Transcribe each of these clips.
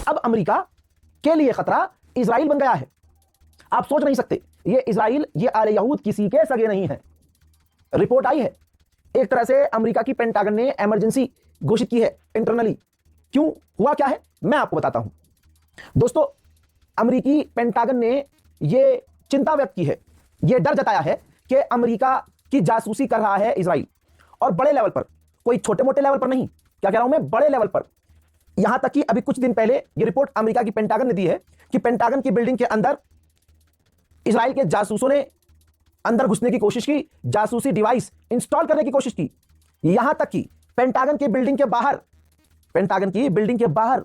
अब अमेरिका के लिए खतरा इजराइल बन गया है। आप सोच नहीं सकते, ये इजराइल, ये आले यहूद किसी के सगे नहीं है। रिपोर्ट आई है, एक तरह से अमेरिका की पेंटागन ने इमरजेंसी घोषित की है इंटरनली। क्यों, हुआ क्या है, मैं आपको बताता हूं। दोस्तों, अमेरिकी पेंटागन ने यह चिंता व्यक्त की है, यह डर जताया है कि अमेरिका की जासूसी कर रहा है इजराइल, और बड़े लेवल पर, कोई छोटे मोटे लेवल पर नहीं, क्या कह रहा हूं मैं, बड़े लेवल पर। यहां तक कि अभी कुछ दिन पहले यह रिपोर्ट अमेरिका की पेंटागन ने दी है कि पेंटागन की बिल्डिंग के अंदर इजराइल के जासूसों ने अंदर घुसने की कोशिश की, जासूसी डिवाइस इंस्टॉल करने की कोशिश की। यहां तक कि पेंटागन की बिल्डिंग के बाहर, पेंटागन की बिल्डिंग के बाहर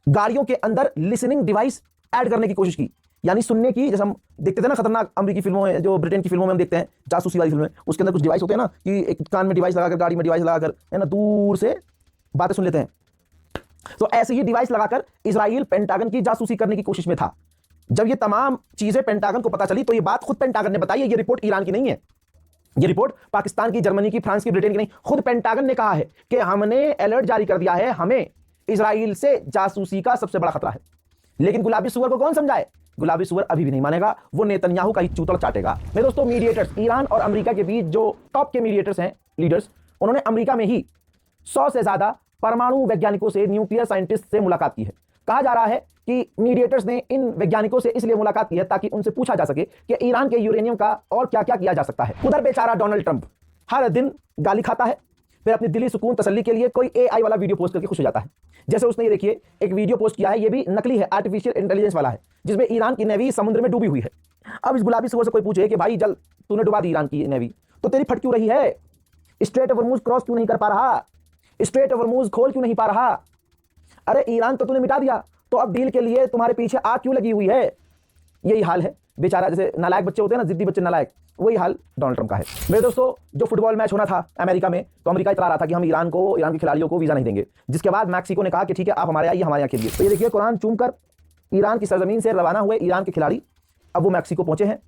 गाड़ियों के अंदर लिसनिंग डिवाइस ऐड करने की कोशिश की, यानी सुनने की। जैसे हम देखते थे ना खतरनाक अमेरिकी फिल्मों में, जो ब्रिटेन की फिल्मों में हम देखते हैं, जासूसी वाली फिल्में, उसके अंदर कुछ डिवाइस होते हैं ना, कि एक कान में डिवाइस लगाकर, गाड़ी में डिवाइस लगाकर, है ना, दूर से बातें सुन लेते हैं। तो ऐसे ही डिवाइस लगाकर इजराइल पेंटागन की जासूसी करने की कोशिश में था। जब ये तमाम चीजें पेंटागन को पता चली, तो ये बात खुद पेंटागन ने बताई है, ये रिपोर्ट ईरान की नहीं है, ये रिपोर्ट पाकिस्तान की, जर्मनी की, फ्रांस की, ब्रिटेन की नहीं, खुद पेंटागन ने कहा है कि हमने अलर्ट जारी कर दिया है, हमें इजराइल से जासूसी का सबसे बड़ा खतरा है। लेकिन गुलाबी सुअर को कौन समझाए? गुलाबी सुअर अभी भी नहीं मानेगा, वो नेतन्याहू का ही चूतड़ चाटेगा। मेरे दोस्तों, मीडिएटर्स, ईरान और अमेरिका के बीच जो टॉप के मीडिएटर्स हैं, लीडर्स, उन्होंने अमेरिका में ही 100 से ज्यादा परमाणु वैज्ञानिकों से, न्यूक्लियर साइंटिस्ट से मुलाकात की है। कहा जा रहा है कि मीडिएटर्स ने इन वैज्ञानिकों से इसलिए मुलाकात की है ताकि उनसे पूछा जा सके कि ईरान के यूरेनियम का और क्या क्या किया जा सकता है। उधर बेचारा डोनाल्ड ट्रंप हर दिन गाली खाता है, फिर अपनी दिली सुकून तसल्ली के लिए कोई एआई वाला वीडियो पोस्ट करके खुश हो जाता है। जैसे उसने ये देखिए एक वीडियो पोस्ट किया है, ये भी नकली है, आर्टिफिशियल इंटेलिजेंस वाला है, जिसमें ईरान की नेवी समुद्र में डूबी हुई है। अब इस गुलाबी सुअर से कोई पूछे कि भाई जल तूने डुबा दी ईरान की नेवी, तो तेरी फट क्यों रही है? स्ट्रेट ऑफ हॉर्मुज क्रॉस क्यों नहीं कर पा रहा? स्ट्रेट ऑफ हॉर्मुज खोल क्यों नहीं पा रहा? अरे ईरान तो तूने मिटा दिया, तो अब डील के लिए तुम्हारे पीछे आग क्यों लगी हुई है? यही हाल है बेचारा, जैसे नालायक बच्चे होते हैं ना, जिद्दी बच्चे नालायक, वही हाल डोनाल्ड ट्रंप का है। मेरे दोस्तों, जो फुटबॉल मैच होना था अमेरिका में, तो अमेरिका इतरा रहा था कि हम ईरान के खिलाड़ियों को वीजा नहीं देंगे, जिसके बाद मैक्सिको ने कहा कि ठीक है, आप हमारे आइए, हमारे यहाँ खेलिए। तो ये देखिए, कुरान चूमकर ईरान की सरजमीन से रवाना हुए ईरान के खिलाड़ी अब वो मैक्सिको पहुंचे हैं।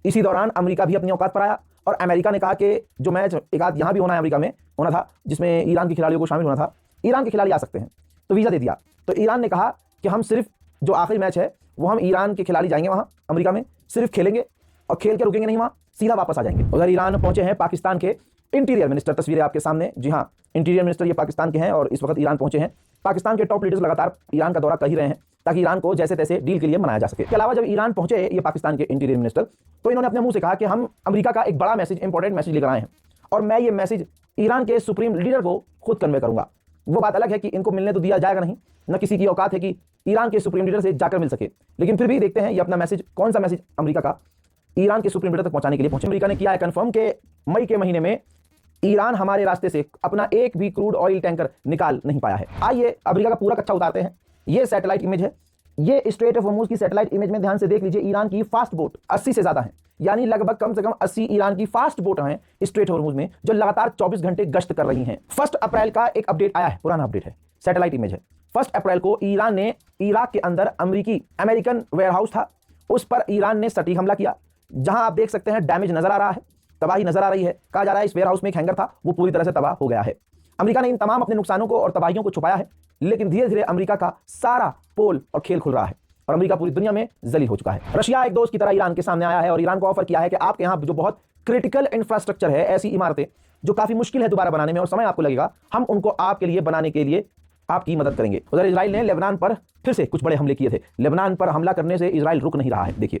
इसी दौरान अमेरिका भी अपनी औकात पर आया, और अमेरिका ने कहा कि जो मैच एक आध यहाँ भी होना है, अमेरिका में होना था, जिसमें ईरान के खिलाड़ियों को शामिल होना था, ईरान के खिलाड़ी आ सकते हैं, तो वीज़ा दे दिया। तो ईरान ने कहा कि हम सिर्फ जो आखिरी मैच है वो हम ईरान के खिलाड़ी जाएंगे वहाँ अमेरिका में, सिर्फ खेलेंगे और खेल के रुकेंगे नहीं, वहाँ सीधा वापस आ जाएंगे। उधर ईरान पहुंचे हैं पाकिस्तान के इंटीरियर मिनिस्टर, तस्वीरें आपके सामने, जी हाँ, इंटीरियर मिनिस्टर ये पाकिस्तान के हैं और इस वक्त ईरान पहुंचे हैं। पाकिस्तान के टॉप लीडर्स लगातार ईरान का दौरा कर ही रहे हैं ताकि ईरान को जैसे तैसे डील के लिए मनाया जा सके। इसके अलावा जब ईरान पहुंचे ये पाकिस्तान के इंटीरियर मिनिस्टर, तो इन्होंने अपने मुंह से कहा कि हम अमेरिका का एक बड़ा मैसेज, इंपॉर्टेंट मैसेज लेकर आए हैं, और मैं ये मैसेज ईरान के सुप्रीम लीडर को खुद कन्वे करूंगा। वो बात अलग है कि इनको मिलने तो दिया जाएगा नहीं, न किसी की औकात है कि ईरान के सुप्रीम लीडर से जाकर मिल सके, लेकिन फिर भी देखते हैं ये अपना मैसेज, कौन सा मैसेज अमेरिका का ईरान के सुप्रीम लीडर तक पहुंचाने के लिए पहुंचे। अमेरिका ने किया है कंफर्म कि मई के महीने में ईरान हमारे रास्ते से अपना एक भी क्रूड ऑयल टैंकर निकाल नहीं पाया है। आइए अमेरिका का पूरा कच्चा उतारते हैं। ये सैटेलाइट इमेज है, ये स्ट्रेट ऑफ हॉर्मुज की सैटेलाइट इमेज में ध्यान से देख लीजिए। ईरान की फास्ट बोट 80 से ज्यादा है, यानी लगभग कम से कम 80 ईरान की फास्ट बोट हैं स्ट्रेट ऑफ हॉर्मुज में, जो लगातार 24 घंटे गश्त कर रही हैं। 1 अप्रैल का एक अपडेट आया है, पुराना अपडेट है, सैटेलाइट इमेज है। 1 अप्रैल को ईरान ने इराक के अंदर अमेरिकन वेयरहाउस था, उस पर ईरान ने सटीक हमला किया, जहां आप देख सकते हैं डैमेज नजर आ रहा है, तबाही नजर आ रही है। कहा जा रहा है इस वेयरहाउस में एक हैंगर था, वो पूरी तरह से तबाह हो गया है। अमेरिका ने इन तमाम अपने नुकसानों को और तबाहियों को छुपाया है, लेकिन धीरे धीरे अमेरिका का सारा पोल और खेल खुल रहा है और अमेरिका पूरी दुनिया में जलील हो चुका है। रशिया एक दोस्त की तरह ईरान के सामने आया है और ईरान को ऑफर किया है कि आपके यहाँ जो बहुत क्रिटिकल इंफ्रास्ट्रक्चर है, ऐसी इमारतें जो काफी मुश्किल है दोबारा बनाने में और समय आपको लगेगा, हम उनको आपके लिए बनाने के लिए आपकी मदद करेंगे। उधर इजराइल ने लेबनान पर फिर से कुछ बड़े हमले किए थे। लेबनान पर हमला करने से इजराइल रुक नहीं रहा है, देखिए।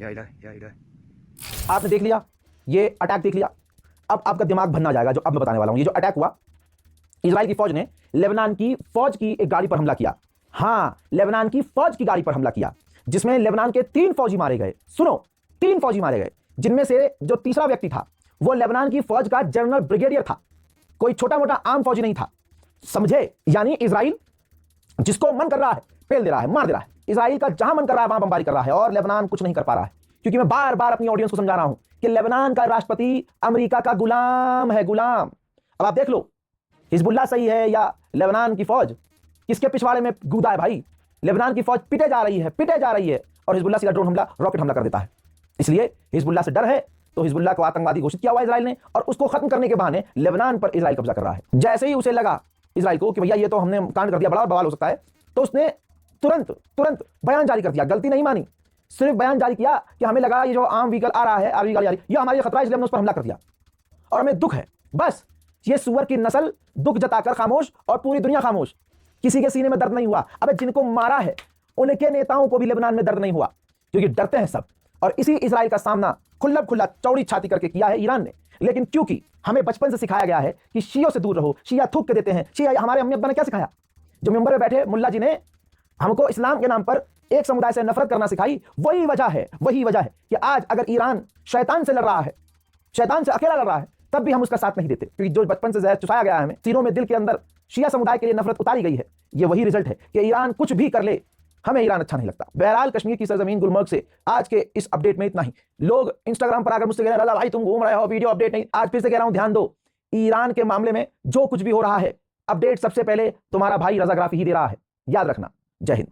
या इलाही या इलाही। आपने देख लिया, ये अटैक देख लिया। अब आपका दिमाग भरना जाएगा जो अब मैं बताने वाला हूं। ये जो अटैक हुआ, इजराइल की फौज ने लेबनान की फौज की एक गाड़ी पर हमला किया। हां, लेबनान की फौज की गाड़ी पर हमला किया, जिसमें लेबनान के 3 फौजी मारे गए। सुनो, 3 फौजी मारे गए, जिनमें से जो तीसरा व्यक्ति था वो लेबनान की फौज का जनरल ब्रिगेडियर था। कोई छोटा मोटा आम फौजी नहीं था, समझे? यानी इजराइल जिसको मन कर रहा है पेल दे रहा है, मार दे रहा है। इजराइल का जहां मन कर रहा है वहां बमबारी कर रहा है और लेबनान कुछ नहीं कर पा रहा है। क्योंकि मैं बार बार अपनी ऑडियंस को समझा रहा हूं कि लेबनान का राष्ट्रपति अमेरिका का गुलाम है, गुलाम। अब आप देख लो, हिजबुल्लाह सही है या लेबनान की फौज, किसके पिछवाड़े में कूदा है भाई? लेबनान की फौज पिटे जा रही है, पिटे जा रही है, और हिजबुल्लाह सीधा ड्रोन हमला, रॉकेट हमला कर देता है। इसलिए हिजबुल्लाह से डर है, तो हिजबुल्लाह को आतंकवादी घोषित किया हुआ इजराइल ने, और उसको खत्म करने के बहाने लेबनान पर इजराइल कब्जा कर रहा है। जैसे ही उसे लगा इजराइल को कि भैया ये तो हमने कांड कर दिया, बड़ा बवाल हो सकता है, तो उसने तुरंत बयान जारी कर दिया। गलती नहीं मानी, सिर्फ बयान जारी किया कि हमें लगा ये जो आम व्हीकल आ रहा है, आर्मी गाड़ी आ रही है, ये हमारे लिए खतरा है, इसलिए हमने उस पर हमला कर दिया और हमें दुख है। बस ये सुअर की नस्ल दुख जताकर खामोश और पूरी दुनिया खामोश। किसी के सीने में दर्द नहीं हुआ। अबे जिनको मारा है उनके नेताओं को भी लेबनान में दर्द नहीं हुआ, क्योंकि डरते हैं सब। और इसी इजराइल का सामना खुल्ला चौड़ी छाती करके किया है ईरान ने। लेकिन क्योंकि हमें बचपन से सिखाया गया है कि शियों से दूर रहो, शिया थूक के देते हैं, शिया। हमारे अम्मी अब्बा ने क्या सिखाया? जो मेंबर में बैठे मुल्ला जी ने हमको इस्लाम के नाम पर एक समुदाय से नफरत करना सिखाई। वही वजह है कि आज अगर ईरान शैतान से लड़ रहा है, शैतान से अकेला लड़ रहा है, तब भी हम उसका साथ नहीं देते, क्योंकि जो बचपन से जहर चुसाया गया है हमें, सीनों में, दिल के अंदर शिया समुदाय के लिए नफरत उतारी गई है। ये वही रिजल्ट है कि ईरान कुछ भी कर ले, हमें ईरान अच्छा नहीं लगता। बहरहाल कश्मीर की सरजमीन गुलमर्ग से आज के इस अपडेट में इतना ही। लोग इंस्टाग्राम पर आकर मुझसे कह रहे हैं भाई तुम घूम रहे हो, वीडियो अपडेट नहीं। आज फिर से कह रहा हूं, ध्यान दो, ईरान के मामले में जो कुछ भी हो रहा है, अपडेट सबसे पहले तुम्हारा भाई रजाग्राफी ही दे रहा है, याद रखना। जय हिंद।